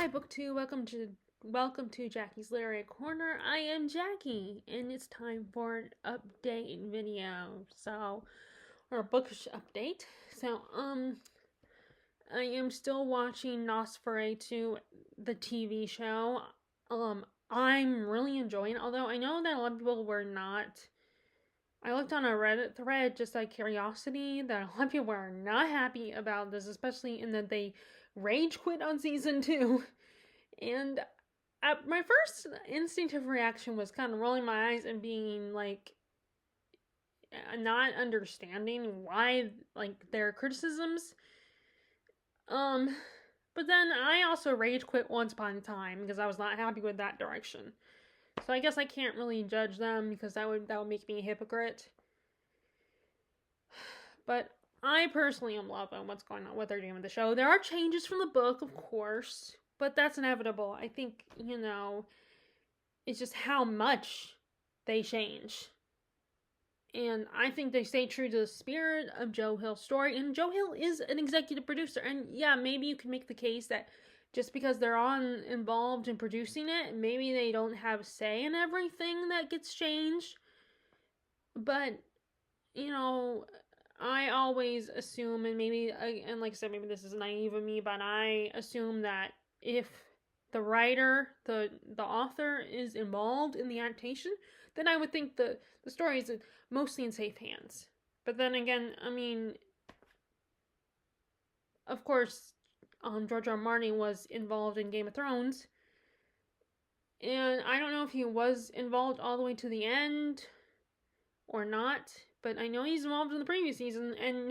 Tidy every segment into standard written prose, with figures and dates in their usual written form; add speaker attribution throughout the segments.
Speaker 1: Hi, BookTube. Welcome to Jackie's Literary Corner. I am Jackie, and it's time for an update video. Or a bookish update. I am still watching Nosferatu, the TV show. I'm really enjoying it, although I know that a lot of people were not. I looked on a Reddit thread just out of curiosity that a lot of people were not happy about this, especially in that they rage quit on season 2. And my first instinctive reaction was kind of rolling my eyes and being like, not understanding why, like, their criticisms. But then I also rage quit once upon a time because I was not happy with that direction. So I guess I can't really judge them because that would make me a hypocrite. But I personally am loving what's going on, what they're doing with the show. There are changes from the book, of course, but that's inevitable. I think, it's just how much they change. And I think they stay true to the spirit of Joe Hill's story. And Joe Hill is an executive producer. And yeah, maybe you can make the case that just because they're involved in producing it, maybe they don't have say in everything that gets changed. But, I always assume, and like I said, maybe this is naive of me, but I assume that if the writer, the author is involved in the adaptation, then I would think the story is mostly in safe hands. But then again, of course, George R. R. Martin was involved in Game of Thrones, and I don't know if he was involved all the way to the end or not, but I know he's involved in the previous season, and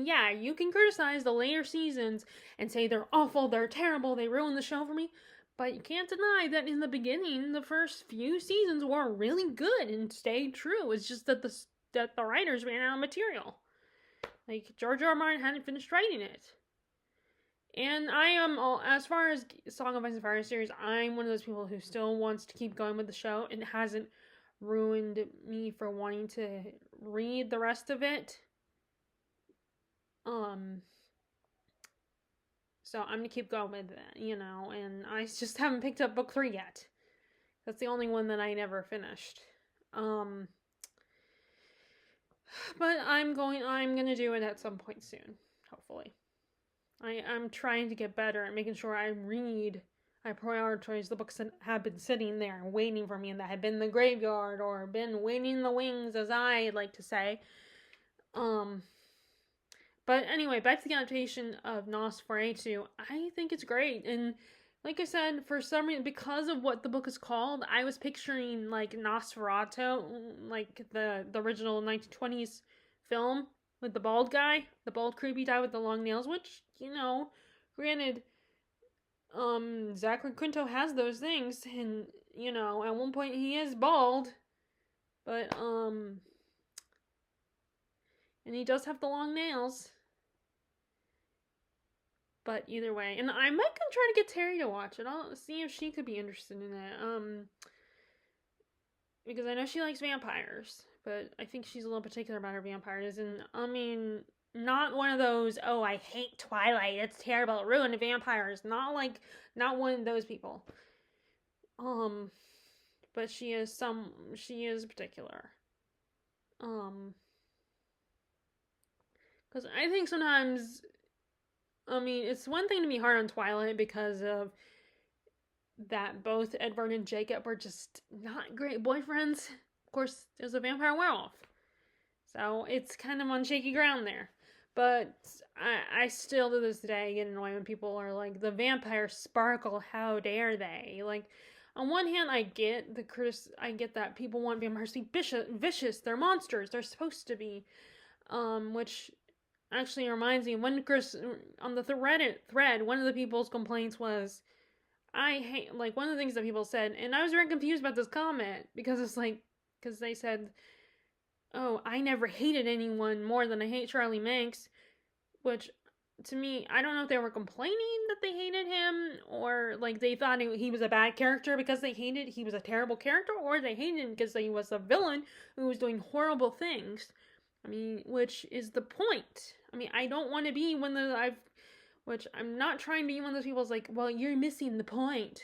Speaker 1: yeah, you can criticize the later seasons and say they're awful, they're terrible, they ruined the show for me, but you can't deny that in the beginning, the first few seasons were really good and stayed true. It's just that the writers ran out of material. Like, George R. R. Martin hadn't finished writing it. And I am, as far as Song of Ice and Fire series, I'm one of those people who still wants to keep going with the show and hasn't ruined me for wanting to read the rest of it. So I'm gonna keep going with it, and I just haven't picked up book 3 yet. That's the only one that I never finished. But I'm gonna do it at some point soon, hopefully. I'm trying to get better at making sure I prioritize the books that have been sitting there waiting for me and that have been in the graveyard or been waiting in the wings, as I like to say. But anyway, back to the adaptation of Nosferatu. I think it's great. And like I said, for some reason, because of what the book is called, I was picturing like Nosferatu, like the original 1920s film with the bald guy, the bald creepy guy with the long nails, which, granted, Zachary Quinto has those things, and, at one point he is bald, but, and he does have the long nails. But either way, and I might try to get Terry to watch it. I'll see if she could be interested in it. Because I know she likes vampires, but I think she's a little particular about her vampires. And not one of those, oh, I hate Twilight, it's terrible, it ruined vampires. Not one of those people. But she is particular. Because I think sometimes, it's one thing to be hard on Twilight because of that both Edward and Jacob were just not great boyfriends. Of course, there's a vampire werewolf. So it's kind of on shaky ground there. But I still to this day get annoyed when people are like, the vampires sparkle, how dare they? Like, on one hand, I get that people want vampires to be vicious, they're monsters, they're supposed to be. Which actually reminds me, when on the Reddit thread, one of the people's complaints was, one of the things that people said, and I was very confused about this comment, because it's like, because they said, oh, I never hated anyone more than I hate Charlie Manx, which, to me, I don't know if they were complaining that they hated him, or, like, they thought he was a bad character because he was a terrible character, or they hated him because he was a villain who was doing horrible things. Which is the point. I don't want to be one which I'm not trying to be one of those people who's like, well, you're missing the point.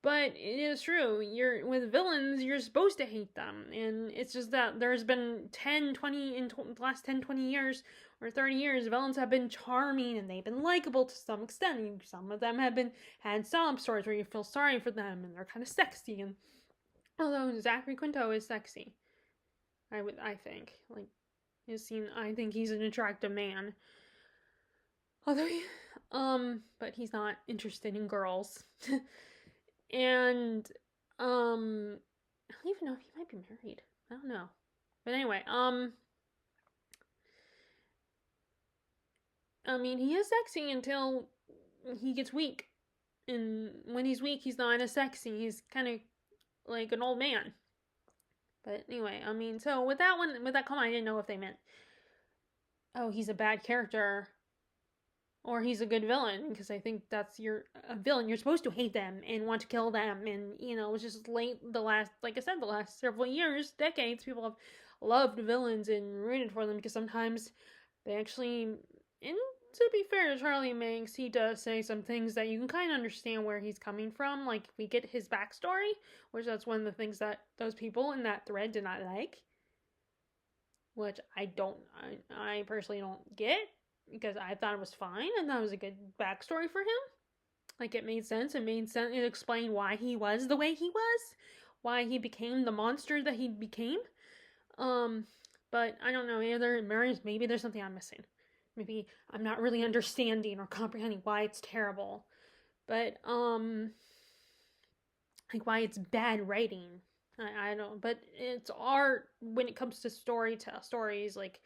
Speaker 1: But it is true. You're with villains, you're supposed to hate them. And it's just that there's been 10, 20, in the last 10, 20 years or 30 years, villains have been charming and they've been likable to some extent. Some of them have had sob stories where you feel sorry for them and they're kind of sexy. And although Zachary Quinto is sexy, I think. Like, I think he's an attractive man. Although but he's not interested in girls. And I don't even know if he might be married. I don't know. But anyway, I mean, he is sexy until he gets weak. And when he's weak, he's not as sexy. He's kind of like an old man. But anyway, I mean, so with that comment, I didn't know if they meant, oh, he's a bad character or he's a good villain, because I think that's a villain. You're supposed to hate them and want to kill them, and it's just the last several years, decades, people have loved villains and rooted for them because sometimes they actually, and to be fair to Charlie Manx, he does say some things that you can kind of understand where he's coming from. Like, we get his backstory, which that's one of the things that those people in that thread did not like, which I personally don't get, because I thought it was fine and that was a good backstory for him. Like, it made sense. It explained why he was the way he was, why he became the monster that he became. But I don't know, maybe there's something I'm missing. Maybe I'm not really understanding or comprehending why it's terrible. But like, why it's bad writing. I don't, but it's art when it comes to stories, like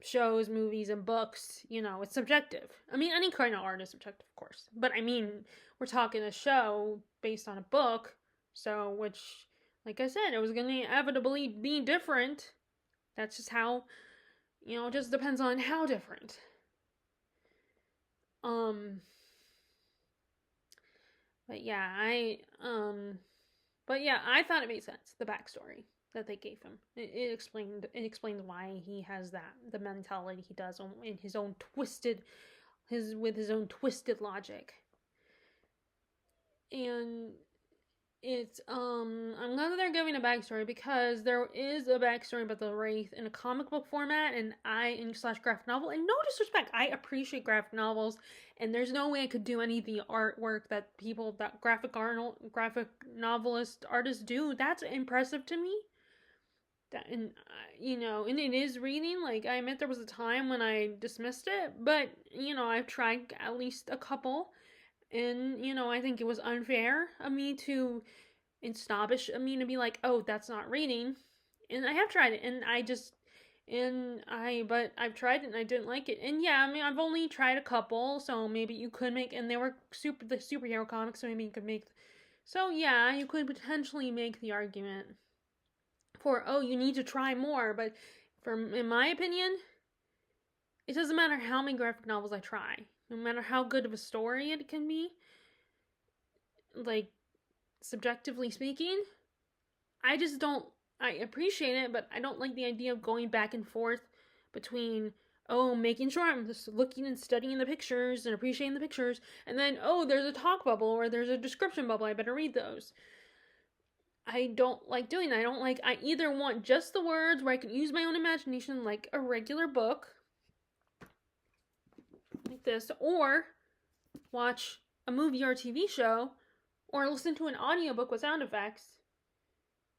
Speaker 1: shows, movies, and books. It's subjective. I mean, any kind of art is subjective, of course, but I mean, we're talking a show based on a book, so, which, like I said, it was going to inevitably be different. That's just how, it just depends on how different. But yeah, I thought it made sense, the backstory that they gave him. It explained why he has the mentality he does in his own twisted logic. And it's I'm glad that they're giving a backstory, because there is a backstory about the Wraith in a comic book format and / graphic novel. And no disrespect, I appreciate graphic novels, and there's no way I could do any of the artwork that graphic novelist artists do. That's impressive to me. And it is reading. Like, I admit there was a time when I dismissed it, but I've tried at least a couple, and I think it was unfair of me and snobbish of me to be like, oh, that's not reading. And I have tried it, and I've tried it and I didn't like it. And yeah, I mean, I've only tried a couple, so maybe you could make, and they were the superhero comics, so maybe you could make, so yeah, you could potentially make the argument for, oh, you need to try more. But in my opinion, it doesn't matter how many graphic novels I try, no matter how good of a story it can be, like, subjectively speaking, I appreciate it, but I don't like the idea of going back and forth between, oh, making sure I'm just looking and studying the pictures and appreciating the pictures, and then, oh, there's a talk bubble or there's a description bubble, I better read those. I don't like doing that. I either want just the words where I can use my own imagination like a regular book, like this, or watch a movie or a TV show, or listen to an audiobook with sound effects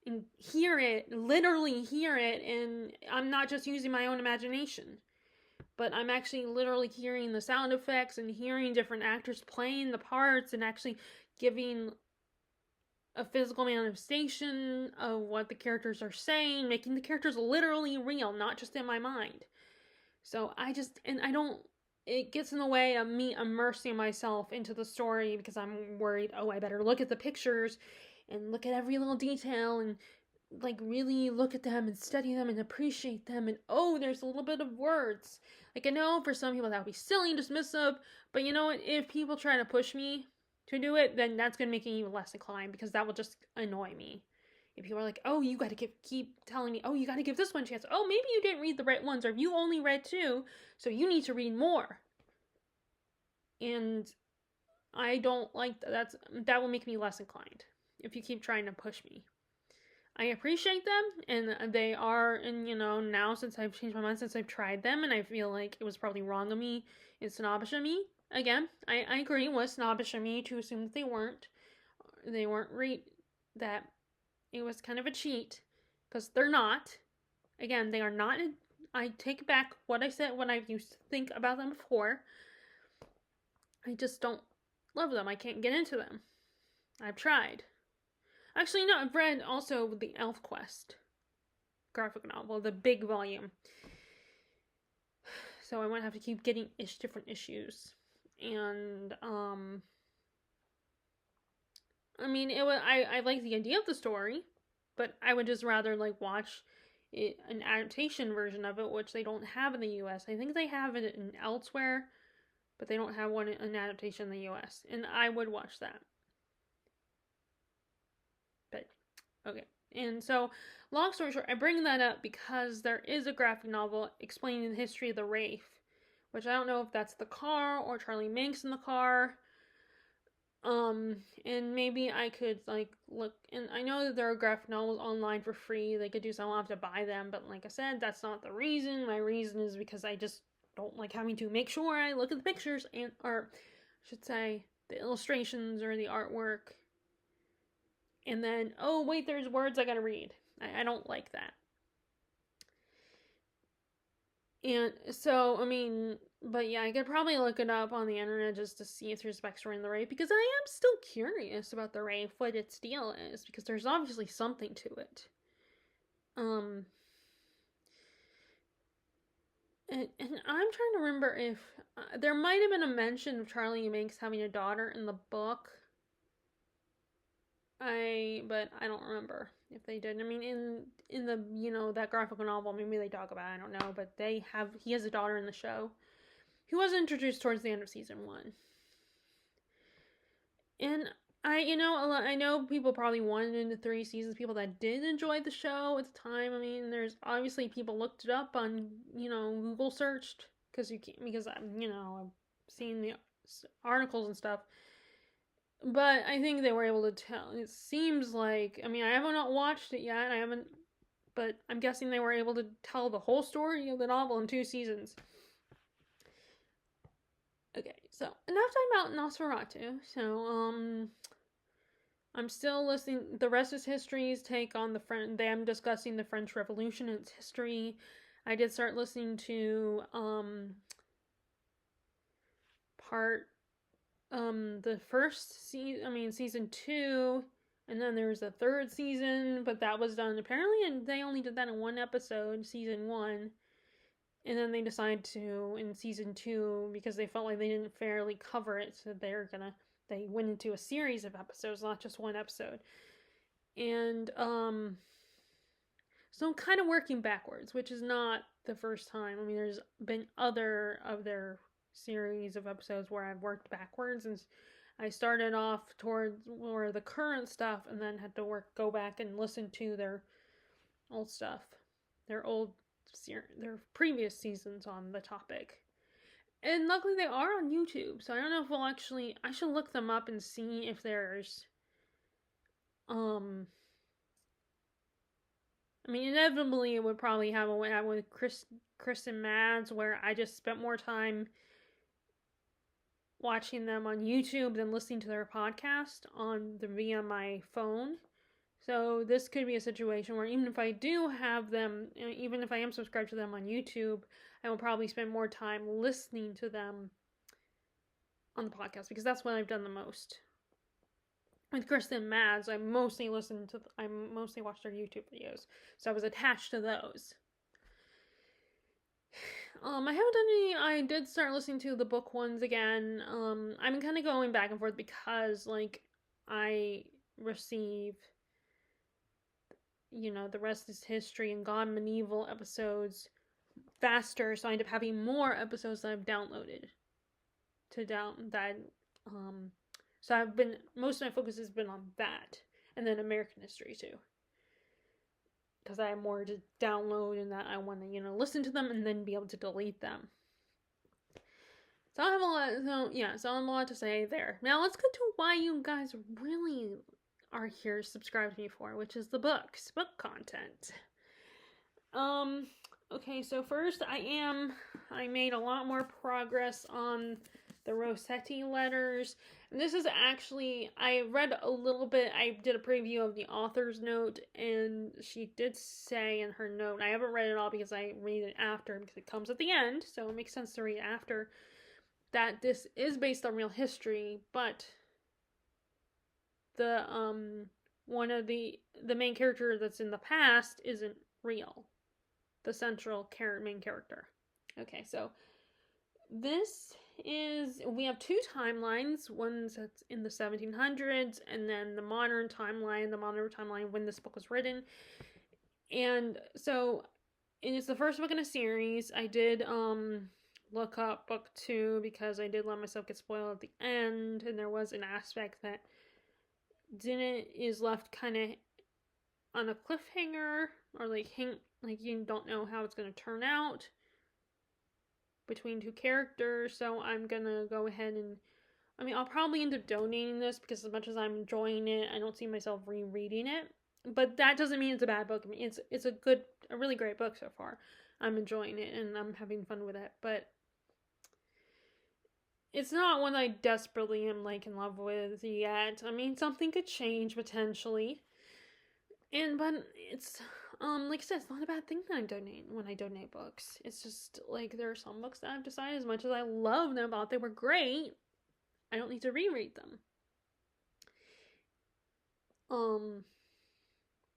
Speaker 1: and literally hear it, and I'm not just using my own imagination, but I'm actually literally hearing the sound effects and hearing different actors playing the parts and actually giving a physical manifestation of what the characters are saying, making the characters literally real, not just in my mind. So it gets in the way of me immersing myself into the story, because I'm worried, oh, I better look at the pictures and look at every little detail and like really look at them and study them and appreciate them, and oh, there's a little bit of words. Like, I know for some people that would be silly and dismissive, but you know what, if people try to push me to do it, then that's going to make me even less inclined, because that will just annoy me. If people are like, oh, you got to keep telling me, oh, you got to give this one a chance. Oh, maybe you didn't read the right ones, or you only read 2, so you need to read more. And I don't like that. That will make me less inclined if you keep trying to push me. I appreciate them, and they are, and now since I've changed my mind, since I've tried them, and I feel like it was probably wrong of me and snobbish of me. Again, I agree it was snobbish of me to assume that they weren't. That it was kind of a cheat, because they're not. Again, they are not. I take back what I said when I used to think about them before. I just don't love them. I can't get into them. I've tried. Actually, no, I've read also the Elf Quest graphic novel, the big volume. So I might have to keep getting different issues. And, I mean, I like the idea of the story, but I would just rather, like, watch an adaptation version of it, which they don't have in the US. I think they have it in elsewhere, but they don't have an adaptation in the US. And I would watch that. But, okay. And so, long story short, I bring that up because there is a graphic novel explaining the history of the Wraith, which I don't know if that's the car or Charlie Manx in the car. And maybe I could, like, look, and I know that there are graphic novels online for free. They could do so, I don't have to buy them, but like I said, that's not the reason. My reason is because I just don't like having to make sure I look at the pictures or I should say, the illustrations or the artwork. And then, oh, wait, there's words I gotta read. I don't like that. And so, I mean, but yeah, I could probably look it up on the internet just to see if there's backstory in the Wraith, because I am still curious about the Wraith, what its deal is, because there's obviously something to it. And I'm trying to remember if there might have been a mention of Charlie Manx having a daughter in the book. But I don't remember if they did. I mean, in the that graphical novel, maybe they talk about it, I don't know, but he has a daughter in the show who was introduced towards the end of season 1. And I know people probably wanted into 3 seasons, people that did enjoy the show at the time. I mean, there's obviously people looked it up on, Google searched, because I've seen the articles and stuff. But I think they were able to tell. It seems like, I mean, I haven't watched it yet. But I'm guessing they were able to tell the whole story of the novel in 2 seasons. Okay, so enough talking about Nosferatu. So, I'm still listening. The rest is history's take on them discussing the French Revolution and its history. I did start listening to, the first season 2, and then there was a 3rd season, but that was done apparently, and they only did that in 1 episode, season 1, and then they decided to, in season 2, because they felt like they didn't fairly cover it, so they went into a series of episodes, not just 1 episode, and, so I'm kind of working backwards, which is not the first time. I mean, there's been other of their series of episodes where I've worked backwards, and I started off towards more the current stuff and then had to go back and listen to their old stuff, their previous seasons on the topic. And luckily they are on YouTube, so I don't know if I should look them up and see if there's I mean, inevitably it would probably have a way out with Chris and Mads, where I just spent more time watching them on YouTube than listening to their podcast via my phone. So this could be a situation where even if I do have them, even if I am subscribed to them on YouTube, I will probably spend more time listening to them on the podcast, because that's what I've done the most. With Kristen and Mads, I mostly watched their YouTube videos, so I was attached to those. I haven't done any. I did start listening to the book ones again. I'm kind of going back and forth because, like, I receive, the rest is history and Gone Medieval episodes faster, so I end up having more episodes that I've downloaded so most of my focus has been on that, and then American history too, because I have more to download and that I want to, listen to them and then be able to delete them. So I have a lot. So I have a lot to say there. Now let's get to why you guys really are here, subscribe to me for, which is the books, book content. Um. Okay, so first I made a lot more progress on the Rossetti letters. And this is actually, I read a little bit, I did a preview of the author's note, and she did say in her note, I haven't read it all because I read it after, because it comes at the end, so it makes sense to read after, that this is based on real history, but the one of the main character that's in the past isn't real. The central main character. Okay, so this is, we have two timelines. One's that's in the 1700s, and then the modern timeline when this book was written. And so it's the first book in a series. I did look up book 2 because I did let myself get spoiled at the end, and there was an aspect that is left kind of on a cliffhanger, or like you don't know how it's going to turn out between two characters. So I'm gonna go ahead and, I mean, I'll probably end up donating this because as much as I'm enjoying it, I don't see myself rereading it. But that doesn't mean it's a bad book. I mean, it's a really great book so far. I'm enjoying it and I'm having fun with it, but it's not one I desperately am like in love with yet. I mean, something could change potentially. But it's like I said, it's not a bad thing that I donate when I donate books. It's just like there are some books that I've decided, as much as I love them, thought they were great, I don't need to reread them.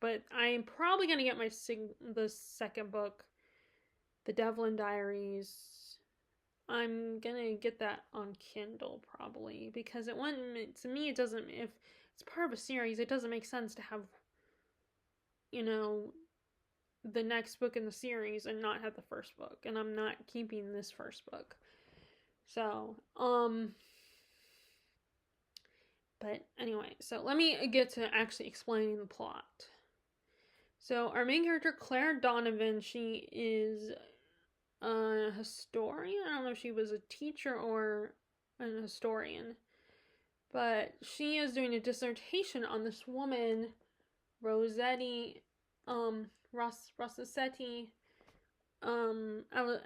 Speaker 1: But I'm probably gonna get the second book, The Devlin Diaries. I'm gonna get that on Kindle probably, because it wouldn't, to me, it doesn't, if it's part of a series, it doesn't make sense to have, the next book in the series and not have the first book, and I'm not keeping this first book. So, but anyway, so let me get to actually explaining the plot. So our main character, Claire Donovan, she is a historian. I don't know if she was a teacher or an historian, but she is doing a dissertation on this woman, Rossetti,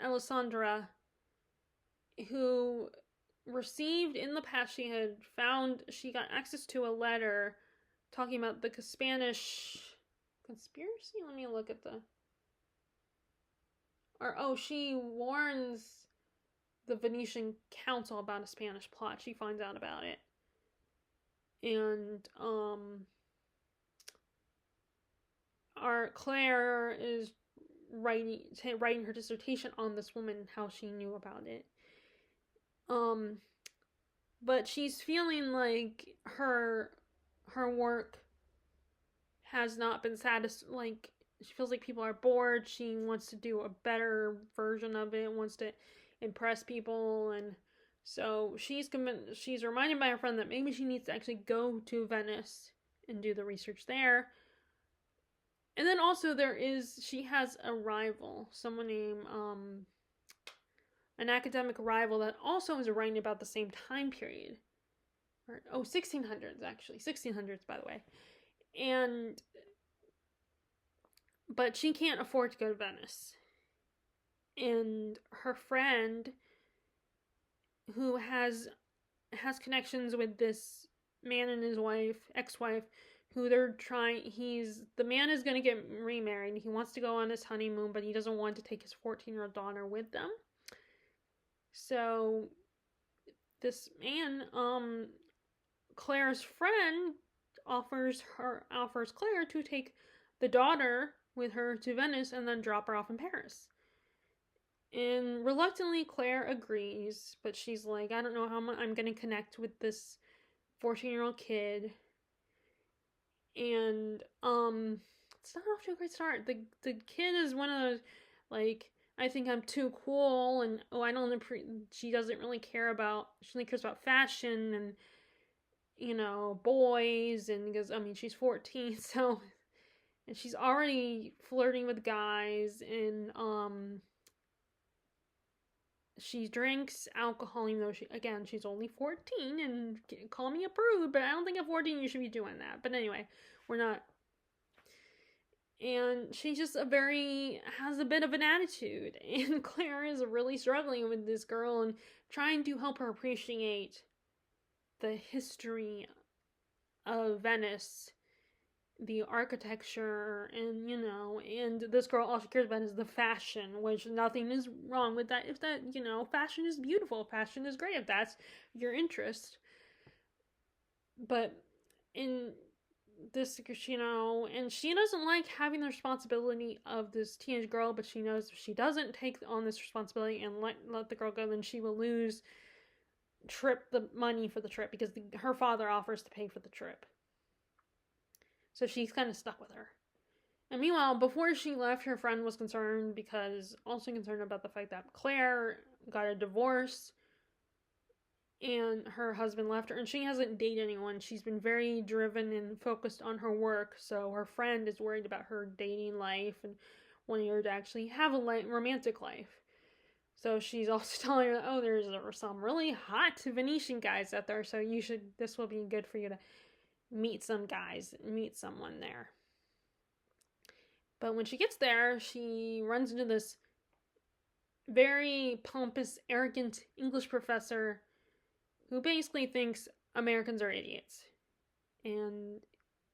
Speaker 1: Alessandra, who received in the past, she got access to a letter talking about the Spanish conspiracy. Let me look at she warns the Venetian council about a Spanish plot. She finds out about it. And our Claire is writing her dissertation on this woman, how she knew about it. But she's feeling like her work has not been satisfied. Like, she feels like people are bored. She wants to do a better version of it, wants to impress people, and so she's reminded by her friend that maybe she needs to actually go to Venice and do the research there. And then also she has a rival, someone named, an academic rival that also is writing about the same time period. 1600s actually. 1600s, by the way. But she can't afford to go to Venice. And her friend, who has connections with this man and his ex-wife, who the man is going to get remarried. He wants to go on his honeymoon, but he doesn't want to take his 14-year-old daughter with them. So this man, Claire's friend, offers Claire to take the daughter with her to Venice and then drop her off in Paris. And reluctantly, Claire agrees, but she's like, I don't know how I'm going to connect with this 14-year-old kid. And it's not off to a great start. The kid is one of those, like, I think I'm too cool, and she doesn't really care about, she only cares about fashion and, boys, and because, she's 14, so, and she's already flirting with guys, and she drinks alcohol, even though she's only 14, and call me a prude, but I don't think at 14 you should be doing that. But anyway, we're not. And she just has a bit of an attitude, and Claire is really struggling with this girl and trying to help her appreciate the history of Venice, the architecture, and and this girl, all she cares about is the fashion, which nothing is wrong with that. If that, fashion is beautiful, fashion is great if that's your interest. But in this, and she doesn't like having the responsibility of this teenage girl, but she knows if she doesn't take on this responsibility and let the girl go, then she will lose the money for the trip, because her father offers to pay for the trip. So she's kind of stuck with her. And meanwhile, before she left, her friend was concerned about the fact that Claire got a divorce and her husband left her, and she hasn't dated anyone. She's been very driven and focused on her work, so her friend is worried about her dating life and wanting her to actually have a romantic life. So she's also telling her, oh, there's some really hot Venetian guys out there, so this will be good for you to meet someone there. But when she gets there, she runs into this very pompous, arrogant English professor who basically thinks Americans are idiots. And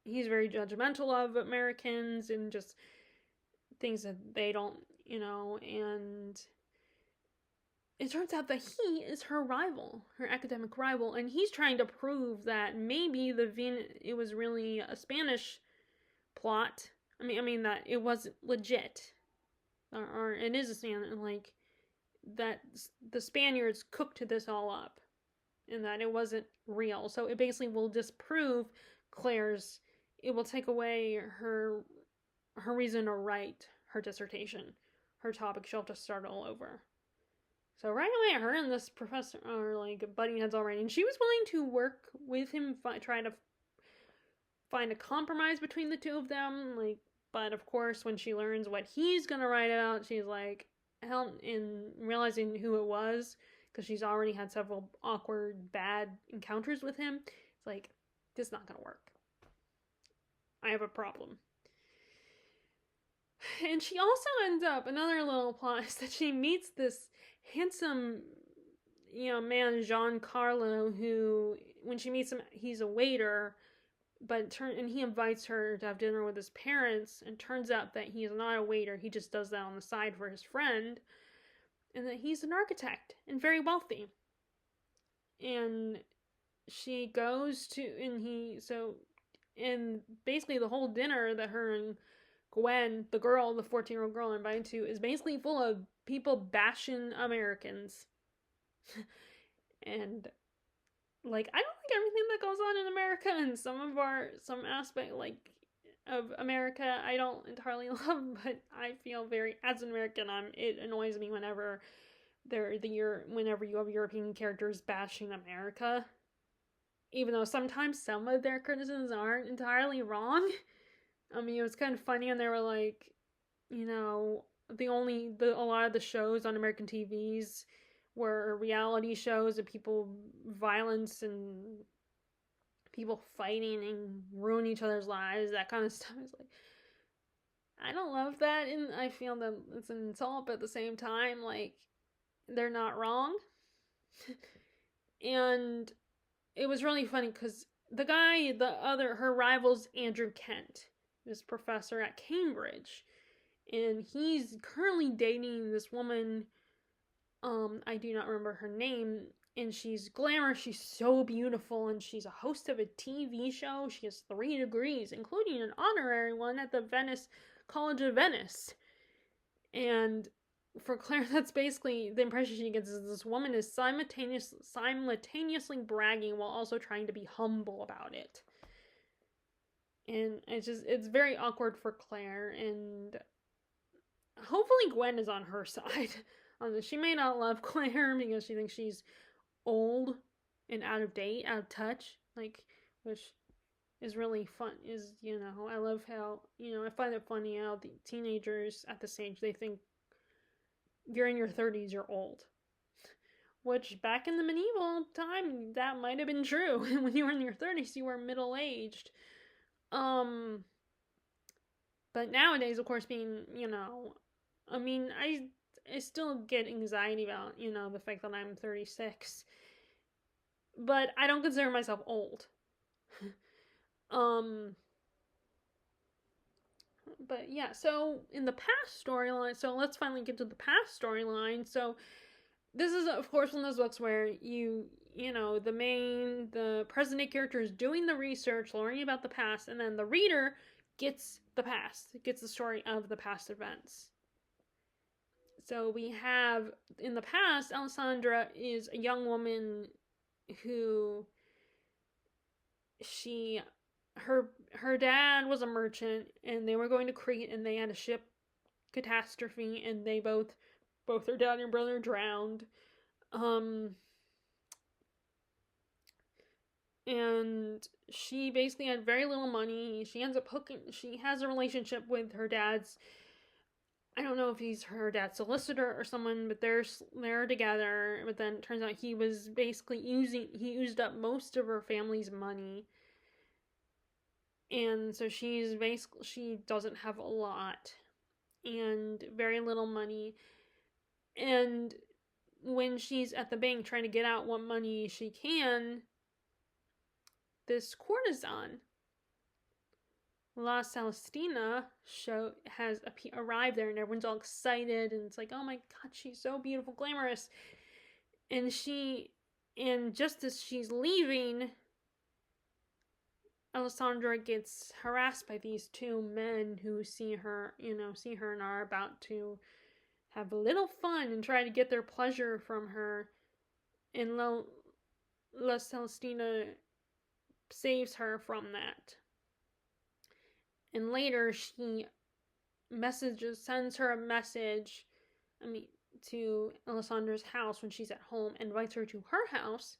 Speaker 1: he's very judgmental of Americans and just thinks that they don't, and it turns out that he is her rival, her academic rival, and he's trying to prove that maybe it was really a Spanish plot. I mean that it wasn't legit, or it is a Spanish, like that the Spaniards cooked this all up, and that it wasn't real. So it basically will disprove Claire's. It will take away her reason to write her dissertation, her topic. She'll have to start all over. So right away, her and this professor are like butting heads already, and she was willing to work with him, try to find a compromise between the two of them. But of course, when she learns what he's gonna write about, she's like, hell, in realizing who it was, because she's already had several awkward, bad encounters with him. It's like, this is not gonna work. I have a problem. And she also ends up, another little plot is that she meets this handsome, man, Giancarlo, who, when she meets him, he's a waiter, and he invites her to have dinner with his parents, and turns out that he is not a waiter, he just does that on the side for his friend, and that he's an architect, and very wealthy. And she goes to, and basically the whole dinner that her and Gwen, the 14-year-old girl, invited to, is basically full of people bashing Americans. And I don't like everything that goes on in America, and some aspect of America I don't entirely love, but I feel as an American, it annoys me whenever whenever you have European characters bashing America, even though sometimes some of their criticisms aren't entirely wrong. I mean, it was kind of funny, and they were like, a lot of the shows on American TVs were reality shows of violence and people fighting and ruining each other's lives, that kind of stuff. It's like, I don't love that, and I feel that it's an insult, but at the same time, they're not wrong. And it was really funny because her rival's Andrew Kent, this professor at Cambridge, and he's currently dating this woman, I do not remember her name, and she's glamorous, she's so beautiful, and she's a host of a TV show. She has 3 degrees, including an honorary one at the College of Venice. And for Claire, that's basically the impression she gets, is this woman is simultaneously bragging while also trying to be humble about it. And it's very awkward for Claire, and hopefully Gwen is on her side on this. She may not love Claire because she thinks she's old and out of date, out of touch, which is really fun. I love how, I find it funny how the teenagers at this age, they think you're in your 30s, you're old. which back in the medieval time, that might have been true. When you were in your 30s, you were middle aged. Um, but nowadays, of course, being, I mean, I still get anxiety about, the fact that I'm 36, but I don't consider myself old. um, but yeah, so in the past storyline, so let's finally get to the past storyline. So this is, of course, one of those books where the present day character is doing the research, learning about the past, and then the reader gets the past, gets the story of the past events. So we have, in the past, Alessandra is a young woman who her dad was a merchant, and they were going to Crete, and they had a ship catastrophe, and they both her dad and brother drowned. And she basically had very little money. She has a relationship with her dad's, I don't know if he's her dad's solicitor or someone, but they're together. But then it turns out he used up most of her family's money. And so she doesn't have a lot and very little money. And when she's at the bank trying to get out what money she can, this courtesan, La Celestina, has arrived there, and everyone's all excited, and it's like, oh my god, she's so beautiful, glamorous. And just as she's leaving, Alessandra gets harassed by these two men who see her and are about to have a little fun and try to get their pleasure from her. And La Celestina saves her from that. And later she sends her a message, to Alessandra's house when she's at home, invites her to her house,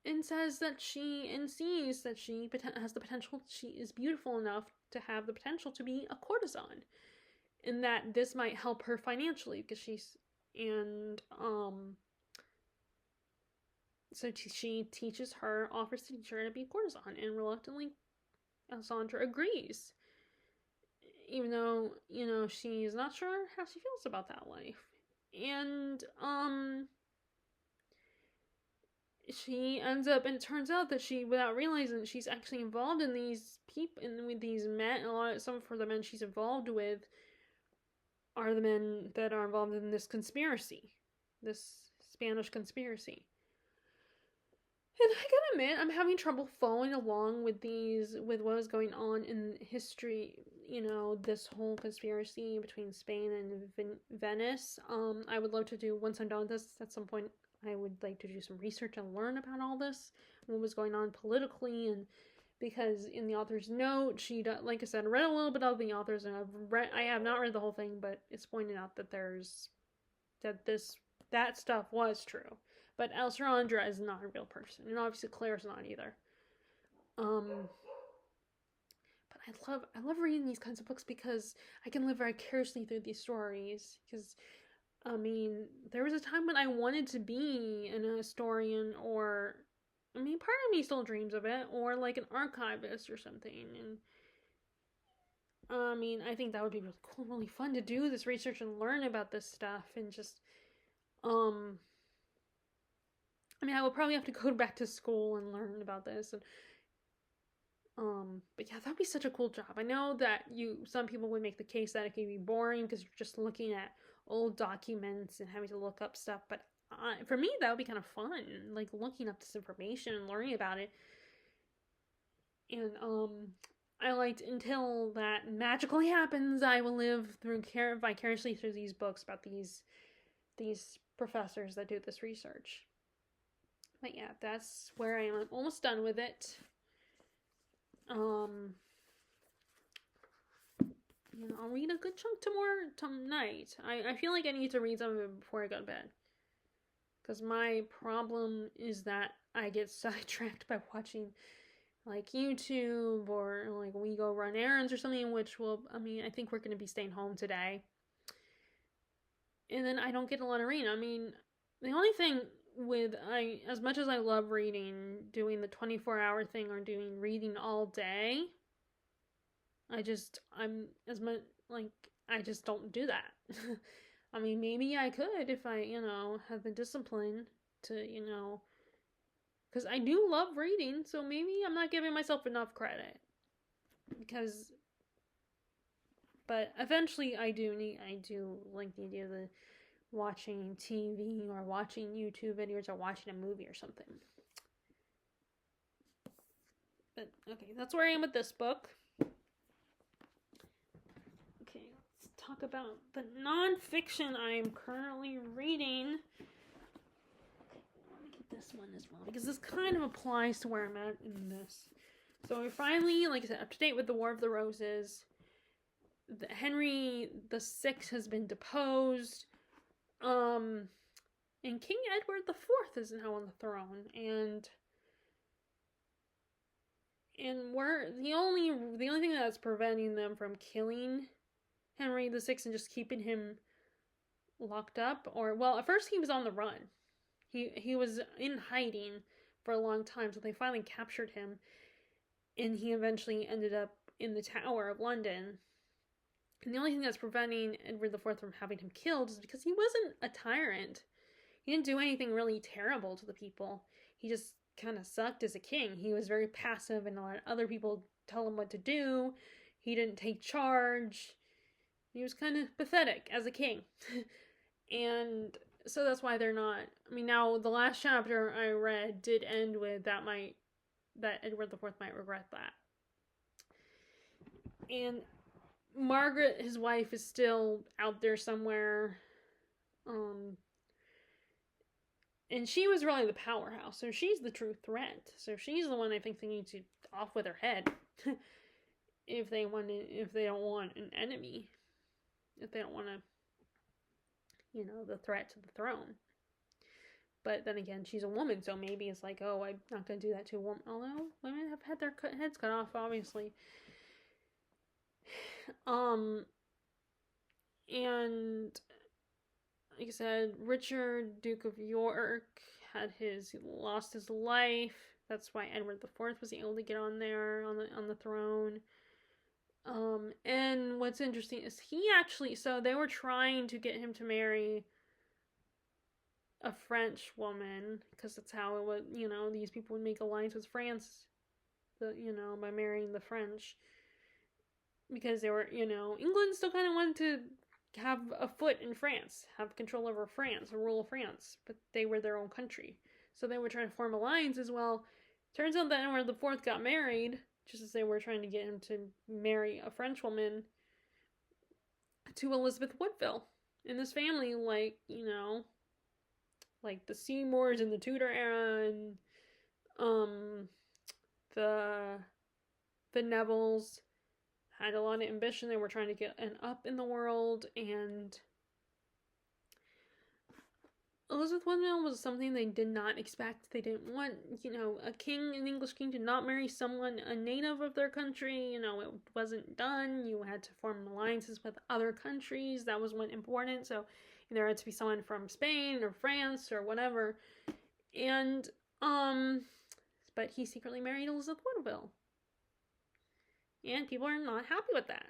Speaker 1: and says that sees that she has the potential, she is beautiful enough to have the potential to be a courtesan, and that this might help her financially, because so she offers to teach her to be a courtesan, and reluctantly Alessandra agrees, even though, she's not sure how she feels about that life. And she ends up, and it turns out that she, without realizing, she's actually involved in these people, with these men. Some of the men she's involved with are the men that are involved in this conspiracy, this Spanish conspiracy. And I gotta admit, I'm having trouble following along with what was going on in history, this whole conspiracy between Spain and Venice. I would love to do, once I'm done with this, at some point, I would like to do some research and learn about all this, what was going on politically, and because in the author's note, like I said, I read a little bit of the author's, and I have not read the whole thing, but it's pointed out that that stuff was true. But Alessandra is not a real person, and obviously Claire's not either. But I love reading these kinds of books because I can live vicariously through these stories. Because, there was a time when I wanted to be an historian, or, part of me still dreams of it, or like an archivist or something. And I think that would be really cool, really fun to do this research and learn about this stuff, and just, I would probably have to go back to school and learn about this, and but yeah, that'd be such a cool job. I know that some people would make the case that it could be boring because you're just looking at old documents and having to look up stuff, but for me, that would be kind of fun, like looking up this information and learning about it. And I liked, until that magically happens, I will live vicariously through these books about these professors that do this research. But yeah, that's where I am. I'm almost done with it. I'll read a good chunk tonight. I feel like I need to read some of it before I go to bed. Because my problem is that I get sidetracked by watching, like, YouTube, or, like, we go run errands or something, which I think we're going to be staying home today. And then I don't get a lot of reading. The only thing with as much as I love reading, doing the 24-hour thing or doing reading all day, I'm as much like I just don't do that. I mean, maybe I could if I, had the discipline to, because I do love reading, so maybe I'm not giving myself enough credit. But eventually I do like the idea of watching TV or watching YouTube videos or watching a movie or something. But okay, that's where I am with this book. Okay, let's talk about the nonfiction I am currently reading. Let me get this one as well, because this kind of applies to where I'm at in this. So we're finally, like I said, up to date with the War of the Roses. Henry VI has been deposed. And King Edward IV is now on the throne, and we're the only thing that's preventing them from killing Henry VI and just keeping him locked up, or well, at first he was on the run. He was in hiding for a long time, so they finally captured him, and he eventually ended up in the Tower of London. And the only thing that's preventing Edward IV from having him killed is because he wasn't a tyrant. He didn't do anything really terrible to the people. He just kind of sucked as a king. He was very passive and let other people tell him what to do. He didn't take charge. He was kind of pathetic as a king. And so that's why they're not... I mean, now, the last chapter I read did end with that Edward IV might regret that. And Margaret, his wife, is still out there somewhere. And she was really the powerhouse, so she's the true threat. So she's the one I think they need to off with her head if they don't want an enemy, if they don't want to, the threat to the throne. But then again, she's a woman, so maybe it's like, oh, I'm not going to do that to a woman. Although women have had their heads cut off, obviously. And like I said, Richard, Duke of York, lost his life. That's why Edward IV was able to get on there on the throne. And what's interesting is so they were trying to get him to marry a French woman, because that's how it would, these people would make alliance with France, by marrying the French. Because they were, England still kind of wanted to have a foot in France, have control over France, rule France, but they were their own country. So they were trying to form alliances. Well, turns out that Edward IV got married, just as they were trying to get him to marry a French woman, to Elizabeth Woodville. And this family, like the Seymours in the Tudor era, and the Nevilles had a lot of ambition. They were trying to get an up in the world, and Elizabeth Woodville was something they did not expect. They didn't want, an English king, to not marry a native of their country. It wasn't done. You had to form alliances with other countries. That was important. So there had to be someone from Spain or France or whatever. And, but he secretly married Elizabeth Woodville. And people are not happy with that.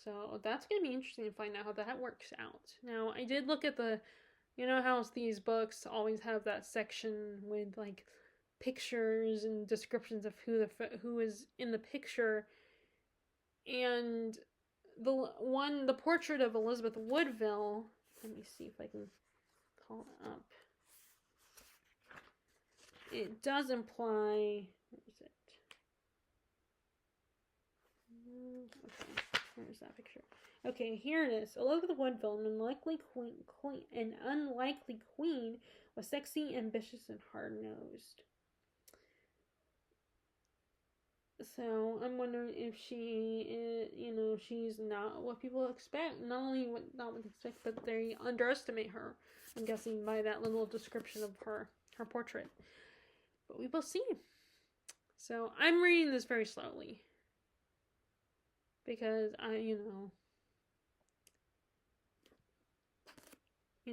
Speaker 1: So that's going to be interesting to find out how that works out. Now, I did look at how these books always have that section with, like, pictures and descriptions of who is in the picture. And the portrait of Elizabeth Woodville, let me see if I can call it up. It does imply, where is it? Okay, where's that picture? Okay, here it is. Elizabeth Woodville, an unlikely queen, was sexy, ambitious, and hard-nosed. So I'm wondering if she, she's not what people expect. Not only not what they expect, but they underestimate her. I'm guessing by that little description of her portrait. But we will see. So I'm reading this very slowly, because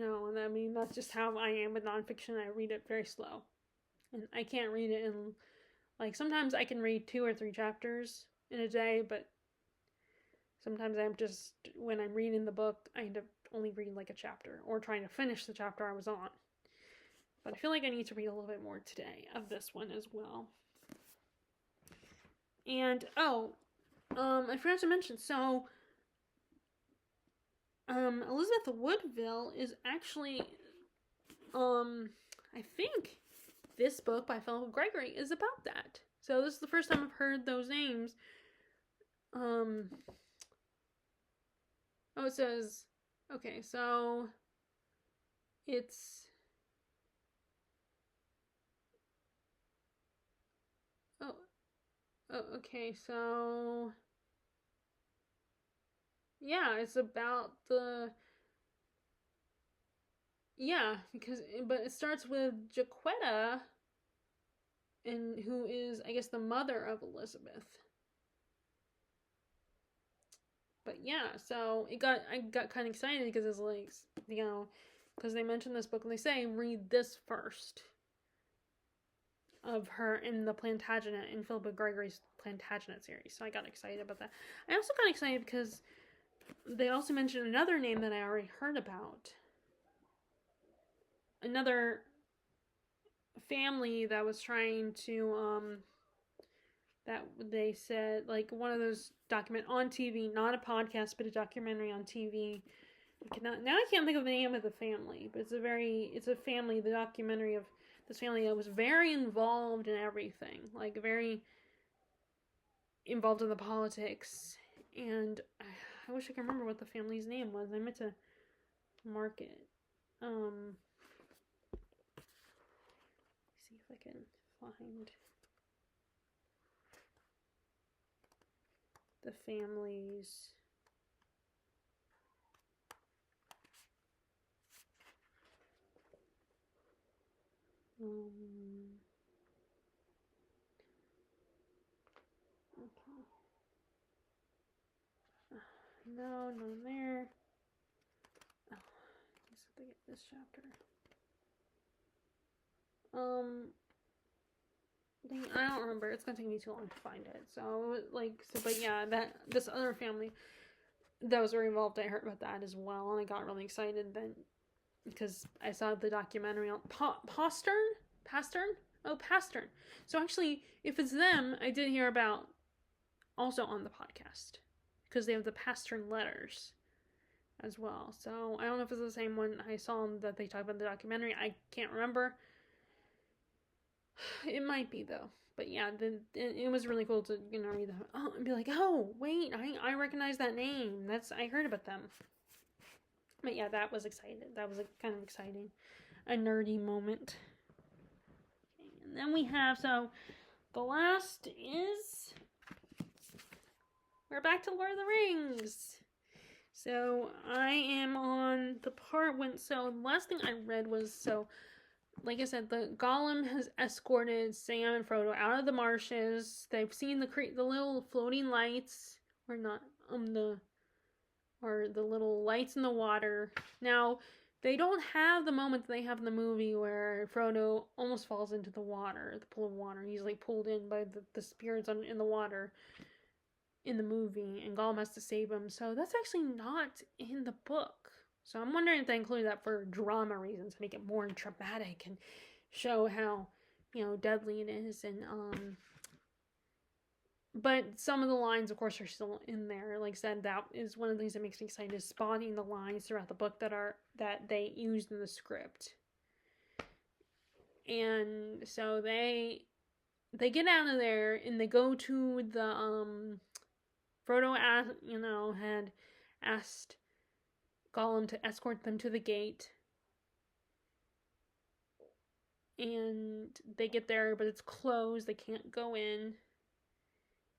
Speaker 1: And I mean, that's just how I am with nonfiction. I read it very slow. And I can't read it in, like, sometimes I can read 2 or 3 chapters in a day, but sometimes when I'm reading the book, I end up only reading like a chapter or trying to finish the chapter I was on. But I feel like I need to read a little bit more today of this one as well. And, I forgot to mention, so, Elizabeth Woodville is actually, I think this book by Philip Gregory is about that. So this is the first time I've heard those names. It says, okay, so it's, okay, so, yeah, it's about but it starts with Jaquetta, and who is, I guess, the mother of Elizabeth. But yeah, so I got kind of excited because it's like, because they mention this book and they say, read this first of her in the Plantagenet, in Philip Gregory's Plantagenet series. So I got excited about that. I also got excited because they also mentioned another name that I already heard about. Another family that was trying to, that they said, like, one of those on TV, not a podcast, but a documentary on TV. Now I can't think of the name of the family, but it's a family, the documentary of this family that was very involved in everything, like very involved in the politics, and I wish I could remember what the family's name was. I meant to mark it. See if I can find the families. Okay. No, none there. Oh, I guess I have to get this chapter. I don't remember. It's gonna take me too long to find it. But yeah, this other family that was very involved, I heard about that as well, and I got really excited then because I saw the documentary on Pastern. Oh, Pastern. So actually, if it's them, I did hear about also on the podcast because they have the Pastern letters as well. So I don't know if it's the same one I saw that they talked about in the documentary. I can't remember. It might be though. But yeah, it was really cool to read that and be like, oh wait, I recognize that name. I heard about them. But yeah, that was exciting. That was kind of exciting, a nerdy moment. Okay, and then we have the last is we're back to Lord of the Rings. So I am on the part when the last thing I read was like I said, the Gollum has escorted Sam and Frodo out of the marshes. They've seen the little floating lights, or not the little lights in the water. Now they don't have the moment that they have in the movie where Frodo almost falls into the pool of water. He's like pulled in by the spirits in the water in the movie, and Gollum has to save him. So that's actually not in the book. So I'm wondering if they include that for drama reasons, to make it more dramatic and show how, deadly it is. And but some of the lines, of course, are still in there. Like I said, that is one of the things that makes me excited, is spotting the lines throughout the book that they used in the script. And so they get out of there and they go to the Frodo had asked Gollum to escort them to the gate. And they get there, but it's closed. They can't go in.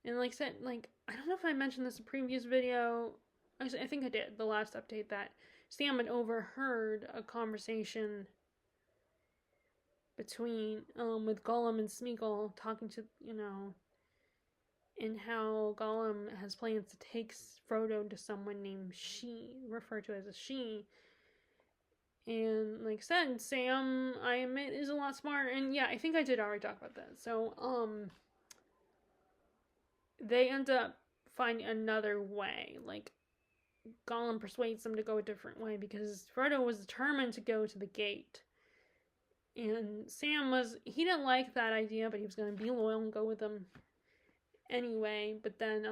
Speaker 1: And like I said, I don't know if I mentioned this in a previous video. Actually, I think I did, the last update, that Sam had overheard a conversation between, with Gollum and Smeagol talking to, and how Gollum has plans to take Frodo to someone named She, referred to as a She. And like I said, Sam, I admit, is a lot smarter. And yeah, I think I did already talk about that. So, they end up finding another way. Like, Gollum persuades them to go a different way because Frodo was determined to go to the gate. And he didn't like that idea, but he was going to be loyal and go with them anyway. But then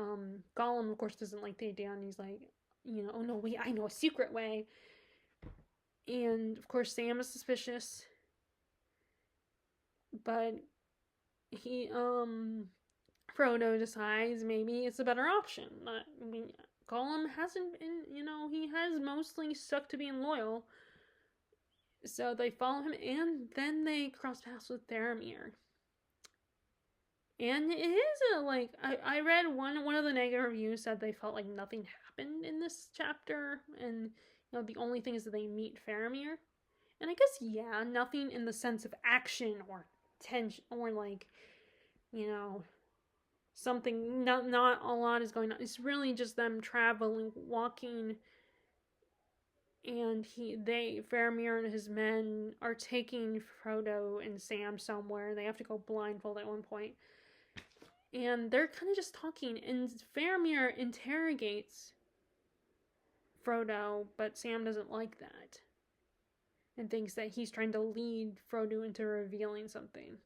Speaker 1: Gollum, of course, doesn't like the idea, and he's like, oh no, I know a secret way. And of course, Sam is suspicious, but Frodo decides maybe it's a better option. I mean, Gollum hasn't been, he has mostly stuck to being loyal. So they follow him, and then they cross paths with Faramir. And it is I read one of the negative reviews said they felt like nothing happened in this chapter, and the only thing is that they meet Faramir. And I guess yeah, nothing in the sense of action or tension or something. Not a lot is going on. It's really just them traveling, walking, and Faramir and his men are taking Frodo and Sam somewhere. They have to go blindfold at one point. And they're kind of just talking, and Faramir interrogates Frodo, but Sam doesn't like that. And thinks that he's trying to lead Frodo into revealing something.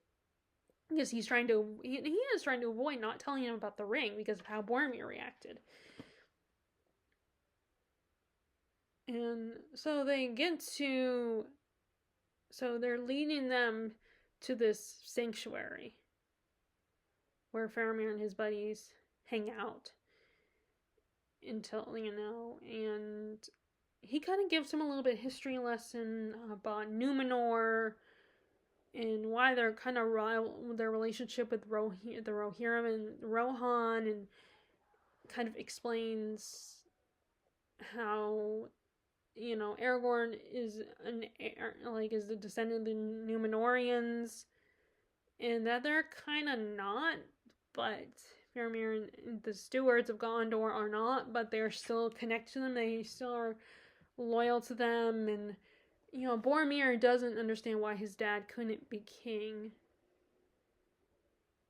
Speaker 1: Because he is trying to avoid not telling him about the ring because of how Boromir reacted. And so they're leading them to this sanctuary where Faramir and his buddies hang out until, and he kind of gives him a little bit of history lesson about Numenor and why they're kind of their relationship with the Rohirrim and Rohan, and kind of explains how Aragorn is is the descendant of the Numenorians, and that they're kind of not, but Faramir and the stewards of Gondor are not, but they're still connected to them. They still are loyal to them, and Boromir doesn't understand why his dad couldn't be king.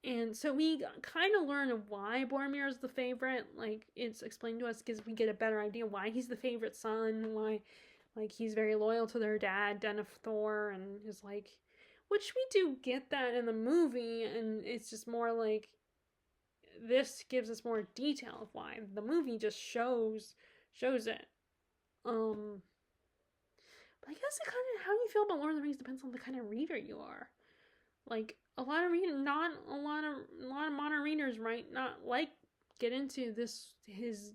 Speaker 1: And so we kind of learn why Boromir is the favorite. Like, it's explained to us because we get a better idea why he's the favorite son, why, he's very loyal to their dad, Denethor, and is which we do get that in the movie, and it's just more this gives us more detail of why. The movie just shows it. But I guess it kind of, how you feel about Lord of the Rings depends on the kind of reader you are. A lot of modern readers might not get into his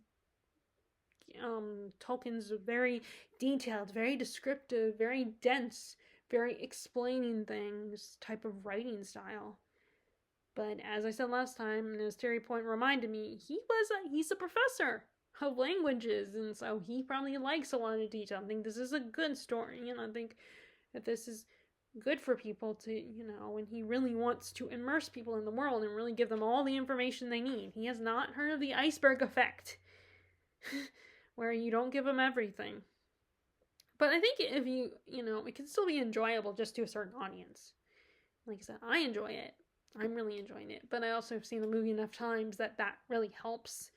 Speaker 1: Tolkien's very detailed, very descriptive, very dense, very explaining things type of writing style. But as I said last time, and as Terry Point reminded me, he's a professor of languages, and so he probably likes a lot of detail. I think this is a good story, I think that this is good for people to, when he really wants to immerse people in the world and really give them all the information they need. He has not heard of the iceberg effect, where you don't give them everything. But I think if it can still be enjoyable just to a certain audience. Like I said, I enjoy it. I'm really enjoying it. But I also have seen the movie enough times that really helps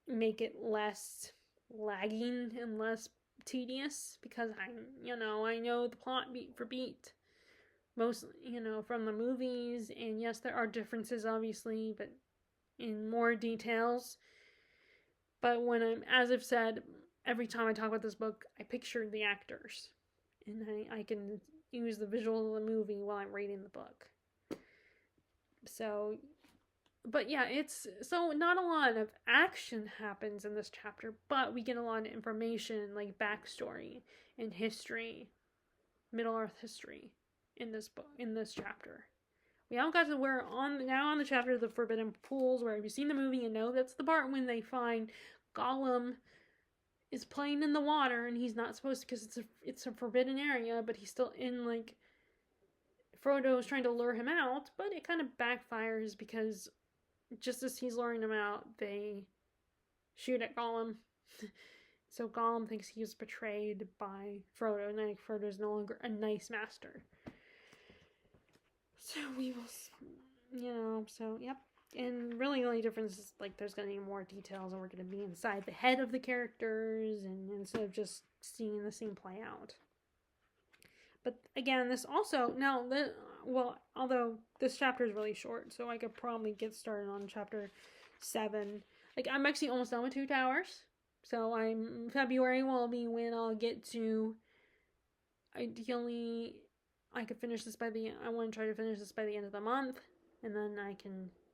Speaker 1: make it less lagging and less tedious, because I know the plot beat for beat most, from the movies, and yes, there are differences obviously, but in more details. But as I've said, every time I talk about this book, I picture the actors, and I can use the visual of the movie while I'm reading the book. So, but yeah, so not a lot of action happens in this chapter, but we get a lot of information, like backstory and history, Middle Earth history in this book, in this chapter. We haven't got to now on the chapter of the Forbidden Pools, where if you've seen the movie, you know that's the part when they find Gollum is playing in the water, and he's not supposed to, because it's a forbidden area, but he's still in, Frodo is trying to lure him out, but it kind of backfires, because just as he's luring him out, they shoot at Gollum. So Gollum thinks he was betrayed by Frodo, and like Frodo's no longer a nice master. So we will, so yep. And really, the only difference is like there's going to be more details, and we're going to be inside the head of the characters, and instead of just seeing the scene play out. But again, this also although this chapter is really short, so I could probably get started on chapter 7. Like I'm actually almost done with Two Towers, so February will be when I'll get to. Ideally, I could finish this I want to try to finish this by the end of the month, and then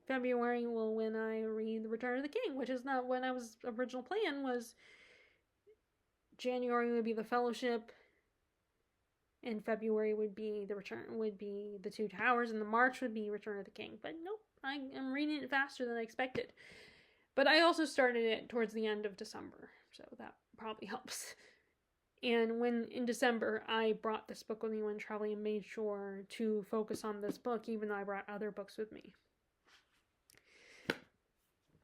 Speaker 1: February will when I read The Return of the King, which is not what I was original plan was. January would be The Fellowship, and February would be the Two Towers, and the March would be Return of the King. But nope, I am reading it faster than I expected. But I also started it towards the end of December, so that probably helps. And when in December I brought this book with me when traveling and made sure to focus on this book, even though I brought other books with me.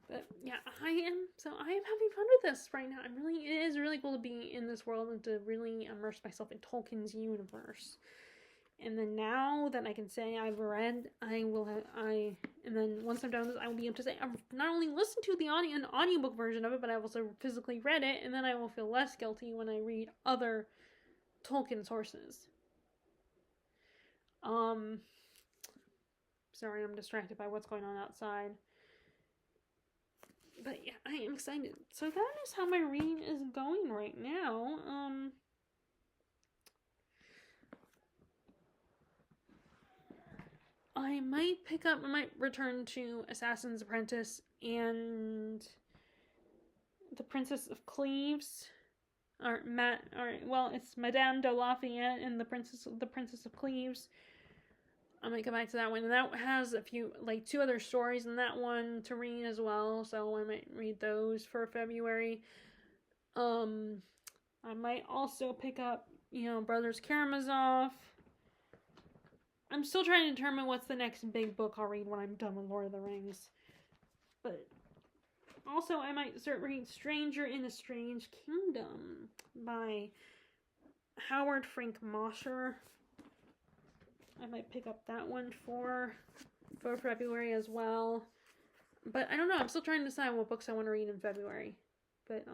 Speaker 1: But yeah, I am having fun with this right now. It is really cool to be in this world and to really immerse myself in Tolkien's universe. And then now that I can say I've read, and then once I'm done with this, I will be able to say I've not only listened to an audiobook version of it, but I've also physically read it, and then I will feel less guilty when I read other Tolkien sources. Sorry, I'm distracted by what's going on outside. But yeah, I am excited. So that is how my reading is going right now. I might return to Assassin's Apprentice and The Princess of Cleves. It's Madame de Lafayette and the Princess of Cleves. I might come back to that one, and that has two other stories in that one to read as well, so I might read those for February. I might also pick up, Brothers Karamazov. I'm still trying to determine what's the next big book I'll read when I'm done with Lord of the Rings. But also, I might start reading Stranger in a Strange Kingdom by Howard Frank Mosher. I might pick up that one for February as well. But I don't know. I'm still trying to decide what books I want to read in February. But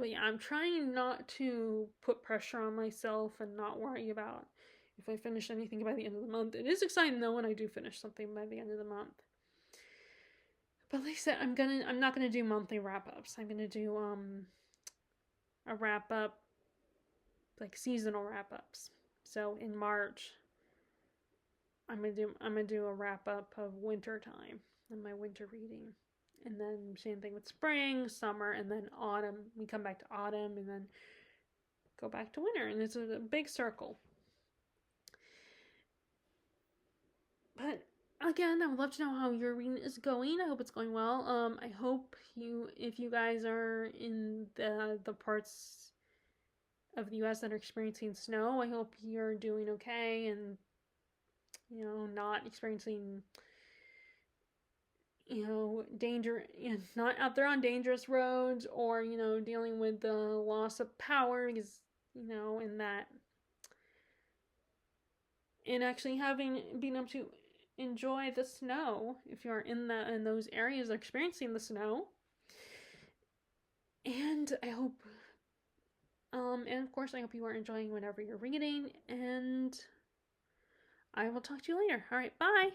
Speaker 1: yeah, I'm trying not to put pressure on myself and not worry about if I finish anything by the end of the month. It is exciting though when I do finish something by the end of the month. But like I said, I'm not gonna do monthly wrap-ups. I'm gonna do a wrap-up, like seasonal wrap-ups. So in March, I'm gonna do a wrap-up of winter time and my winter reading. And then same thing with spring, summer, and then autumn. We come back to autumn and then go back to winter. And it's a big circle. But again, I would love to know how your reading is going. I hope it's going well. I hope if you guys are in the parts of the U.S. that are experiencing snow, I hope you're doing okay and, not experiencing danger, not out there on dangerous roads or, dealing with the loss of power because, and actually being able to enjoy the snow if you're in those areas experiencing the snow. And I hope, and of course, I hope you are enjoying whatever you're reading, and I will talk to you later. All right, bye.